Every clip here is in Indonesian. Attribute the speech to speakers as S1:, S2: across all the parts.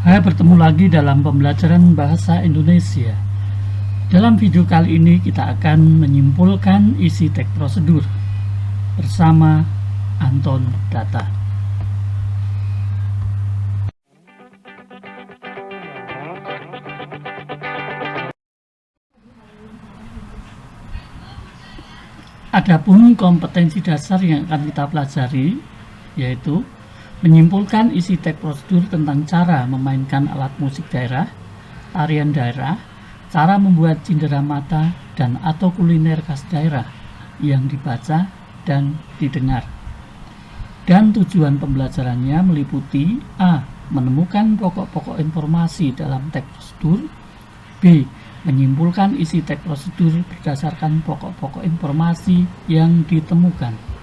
S1: Hai, bertemu lagi dalam pembelajaran bahasa Indonesia. Dalam video kali ini kita akan menyimpulkan isi teks prosedur bersama Anton Data. Adapun kompetensi dasar yang akan kita pelajari yaitu menyimpulkan isi teks prosedur tentang cara memainkan alat musik daerah, tarian daerah, cara membuat cindera mata dan atau kuliner khas daerah yang dibaca dan didengar. Dan tujuan pembelajarannya meliputi A. Menemukan pokok-pokok informasi dalam teks prosedur, B. Menyimpulkan isi teks prosedur berdasarkan pokok-pokok informasi yang ditemukan.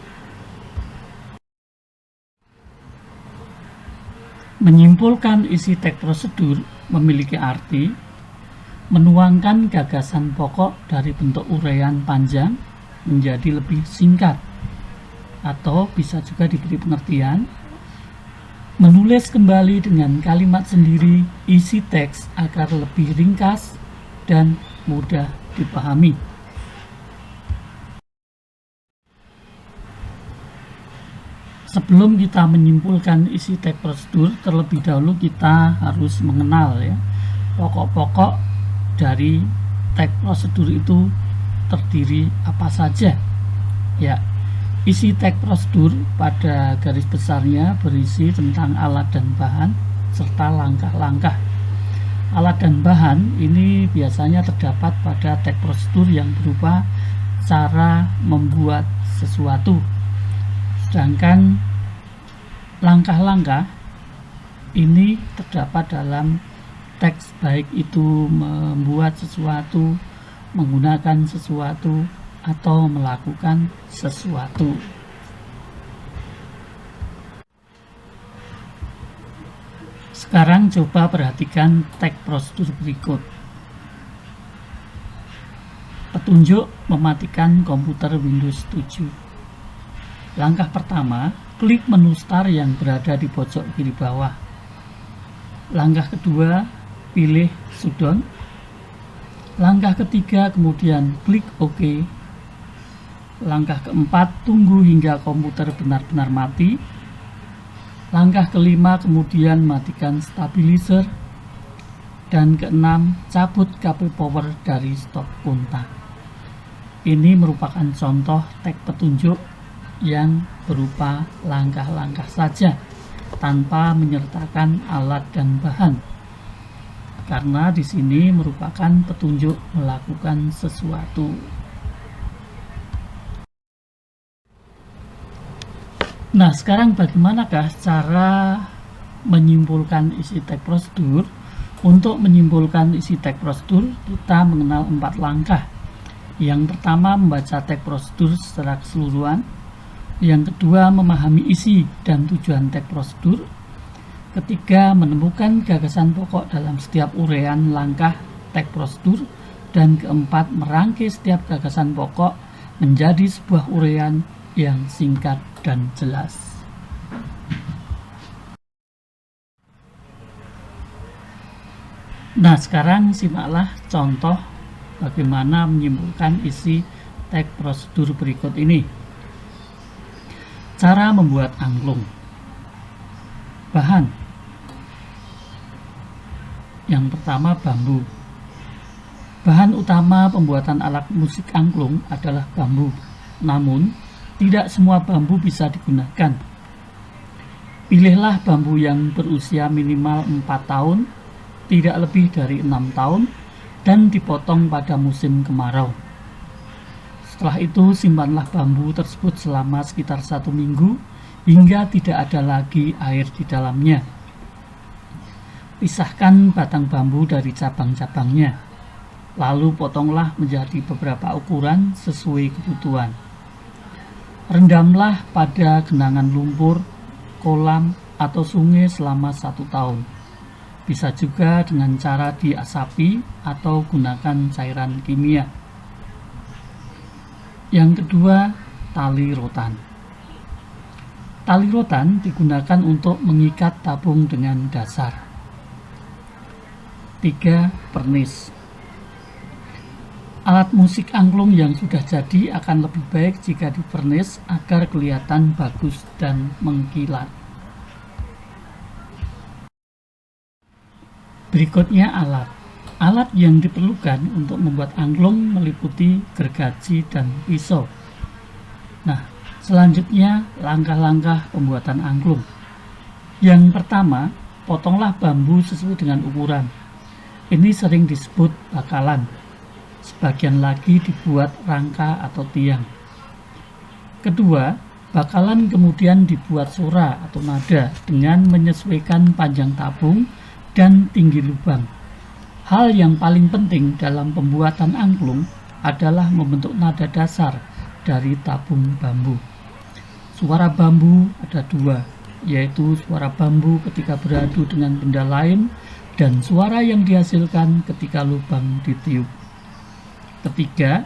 S1: Menyimpulkan isi teks prosedur memiliki arti menuangkan gagasan pokok dari bentuk uraian panjang menjadi lebih singkat, atau bisa juga diberi pengertian menulis kembali dengan kalimat sendiri isi teks agar lebih ringkas dan mudah dipahami. Sebelum kita menyimpulkan isi teks prosedur, terlebih dahulu kita harus mengenal pokok-pokok dari teks prosedur itu terdiri apa saja. Isi teks prosedur pada garis besarnya berisi tentang alat dan bahan serta langkah-langkah. Alat dan bahan ini biasanya terdapat pada teks prosedur yang berupa cara membuat sesuatu. Sedangkan langkah-langkah ini terdapat dalam teks baik itu membuat sesuatu, menggunakan sesuatu, atau melakukan sesuatu. Sekarang coba perhatikan teks prosedur berikut. Petunjuk mematikan komputer Windows 7. Langkah pertama, klik menu Start yang berada di pojok kiri bawah. Langkah kedua, pilih Shutdown. Langkah ketiga, kemudian klik OK. Langkah keempat, tunggu hingga komputer benar-benar mati. Langkah kelima, kemudian matikan stabilizer. Dan keenam, cabut kabel power dari stop kontak. Ini merupakan contoh teks petunjuk yang berupa langkah-langkah saja tanpa menyertakan alat dan bahan. Karena di sini merupakan petunjuk melakukan sesuatu. Nah, sekarang bagaimanakah cara menyimpulkan isi teks prosedur? Untuk menyimpulkan isi teks prosedur, kita mengenal 4 langkah. Yang pertama, membaca teks prosedur secara keseluruhan. Yang kedua, memahami isi dan tujuan teks prosedur. Ketiga, menemukan gagasan pokok dalam setiap uraian langkah teks prosedur. Dan keempat, merangkai setiap gagasan pokok menjadi sebuah uraian yang singkat dan jelas. Nah, sekarang simaklah contoh bagaimana menyimpulkan isi teks prosedur berikut ini. Cara membuat angklung. Bahan. Yang pertama, bambu. Bahan utama pembuatan alat musik angklung adalah bambu. Namun, tidak semua bambu bisa digunakan. Pilihlah bambu yang berusia minimal 4 tahun, tidak lebih dari 6 tahun, dan dipotong pada musim kemarau. Setelah itu, simpanlah bambu tersebut selama sekitar 1 minggu, hingga tidak ada lagi air di dalamnya. Pisahkan batang bambu dari cabang-cabangnya, lalu potonglah menjadi beberapa ukuran sesuai kebutuhan. Rendamlah pada genangan lumpur, kolam, atau sungai selama 1 tahun. Bisa juga dengan cara diasapi atau gunakan cairan kimia. Yang kedua, tali rotan. Tali rotan digunakan untuk mengikat tabung dengan dasar. 3. Pernis. Alat musik angklung yang sudah jadi akan lebih baik jika dipernis agar kelihatan bagus dan mengkilat. Berikutnya alat. Alat yang diperlukan untuk membuat angklung meliputi gergaji dan pisau. Nah, selanjutnya langkah-langkah pembuatan angklung. Yang pertama, potonglah bambu sesuai dengan ukuran. Ini sering disebut bakalan. Sebagian lagi dibuat rangka atau tiang. Kedua, bakalan kemudian dibuat sora atau nada dengan menyesuaikan panjang tabung dan tinggi lubang. Hal yang paling penting dalam pembuatan angklung adalah membentuk nada dasar dari tabung bambu. Suara bambu ada dua, yaitu suara bambu ketika beradu dengan benda lain dan suara yang dihasilkan ketika lubang ditiup. Ketiga,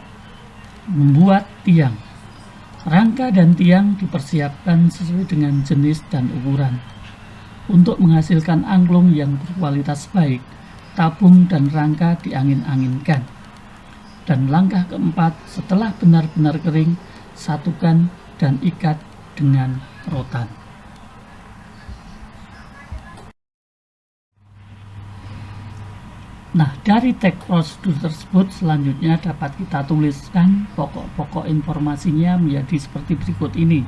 S1: membuat tiang. Rangka dan tiang dipersiapkan sesuai dengan jenis dan ukuran. Untuk menghasilkan angklung yang berkualitas baik, tabung dan rangka diangin-anginkan. Dan langkah keempat, setelah benar-benar kering, satukan dan ikat dengan rotan. Nah, dari teks prosedur tersebut selanjutnya dapat kita tuliskan pokok-pokok informasinya menjadi seperti berikut ini.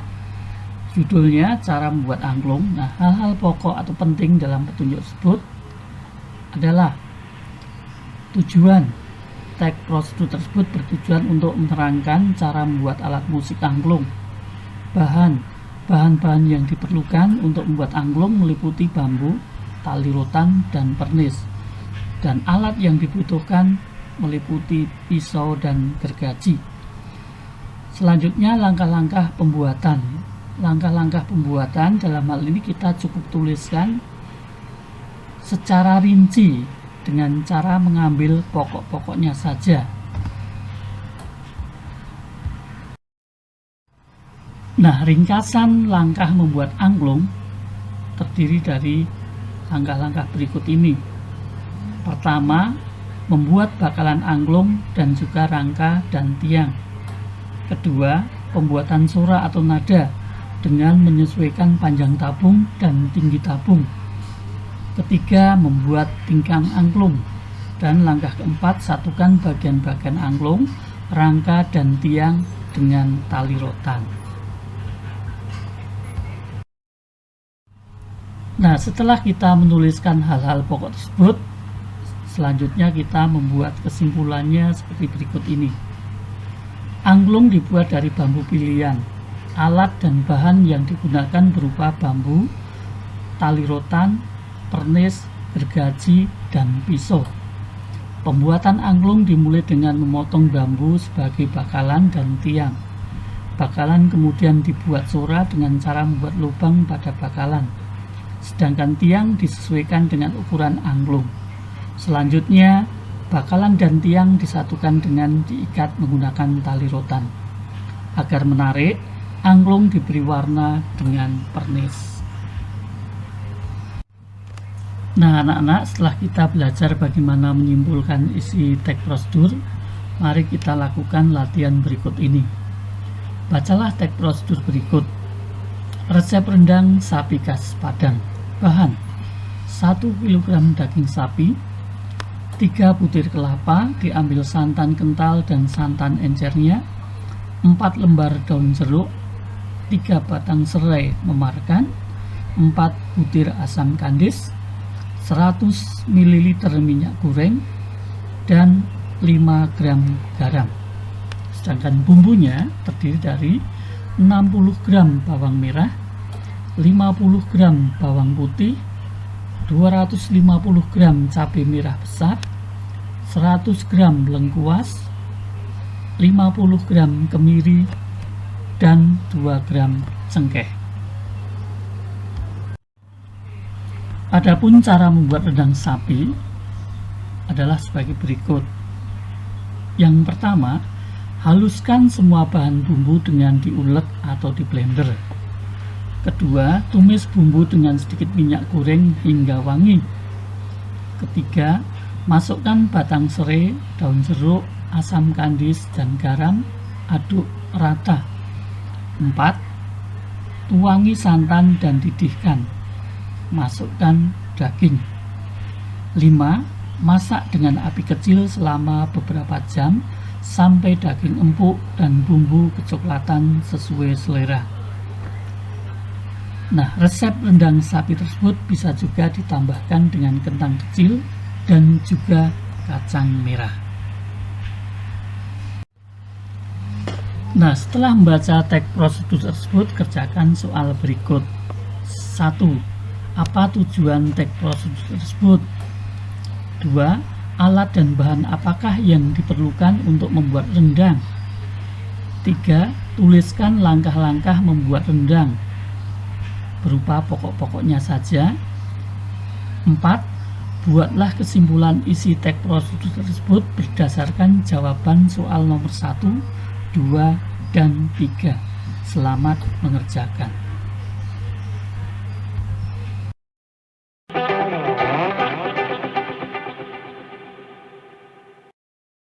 S1: Judulnya, cara membuat angklung. Nah, hal-hal pokok atau penting dalam petunjuk tersebut adalah tujuan. Teks prosedur tersebut bertujuan untuk menerangkan cara membuat alat musik angklung. Bahan-bahan yang diperlukan untuk membuat angklung meliputi bambu, tali rotan, dan pernis. Dan alat yang dibutuhkan meliputi pisau dan gergaji. Selanjutnya langkah-langkah pembuatan. Langkah-langkah pembuatan dalam hal ini kita cukup tuliskan secara rinci dengan cara mengambil pokok-pokoknya saja. Nah, ringkasan langkah membuat angklung terdiri dari langkah-langkah berikut ini. Pertama, membuat bakalan angklung dan juga rangka dan tiang. Kedua, pembuatan sora atau nada dengan menyesuaikan panjang tabung dan tinggi tabung. Ketiga, membuat tingkang angklung. Dan langkah keempat, satukan bagian-bagian angklung, rangka dan tiang dengan tali rotan. Nah, setelah kita menuliskan hal-hal pokok tersebut, selanjutnya kita membuat kesimpulannya seperti berikut ini. Angklung dibuat dari bambu pilihan. Alat dan bahan yang digunakan berupa bambu, tali rotan, pernis, gergaji, dan pisau. Pembuatan angklung dimulai dengan memotong bambu sebagai bakalan dan tiang. Bakalan kemudian dibuat sora dengan cara membuat lubang pada bakalan. Sedangkan tiang disesuaikan dengan ukuran angklung. Selanjutnya, bakalan dan tiang disatukan dengan diikat menggunakan tali rotan. Agar menarik, angklung diberi warna dengan pernis. Nah, anak-anak, setelah kita belajar bagaimana menyimpulkan isi teks prosedur, mari kita lakukan latihan berikut ini. Bacalah teks prosedur berikut. Resep rendang sapi khas Padang. Bahan: 1 kg daging sapi, 3 butir kelapa, diambil santan kental dan santan encernya, 4 lembar daun jeruk, 3 batang serai memarkan, 4 butir asam kandis, 100 ml minyak goreng, dan 5 gram garam. Sedangkan bumbunya terdiri dari 60 gram bawang merah, 50 gram bawang putih, 250 gram cabai merah besar, 100 gram lengkuas, 50 gram kemiri, dan 2 gram cengkeh. Adapun cara membuat rendang sapi adalah sebagai berikut. Yang pertama, haluskan semua bahan bumbu dengan diulek atau di blender. Kedua, tumis bumbu dengan sedikit minyak goreng hingga wangi. Ketiga, Masukkan batang serai, daun jeruk, asam kandis, dan garam, aduk rata. 4. Tuangi santan dan didihkan. Masukkan daging. 5. Masak dengan api kecil selama beberapa jam sampai daging empuk dan bumbu kecoklatan sesuai selera. Nah, resep rendang sapi tersebut bisa juga ditambahkan dengan kentang kecil dan juga kacang merah. Nah, setelah membaca teks prosedur tersebut, kerjakan soal berikut. 1. Apa tujuan teks prosedur tersebut? 2. Alat dan bahan apakah yang diperlukan untuk membuat rendang? 3. Tuliskan langkah-langkah membuat rendang berupa pokok-pokoknya saja. 4. Buatlah kesimpulan isi teks prosedur tersebut berdasarkan jawaban soal nomor 1, 2, dan 3. Selamat mengerjakan.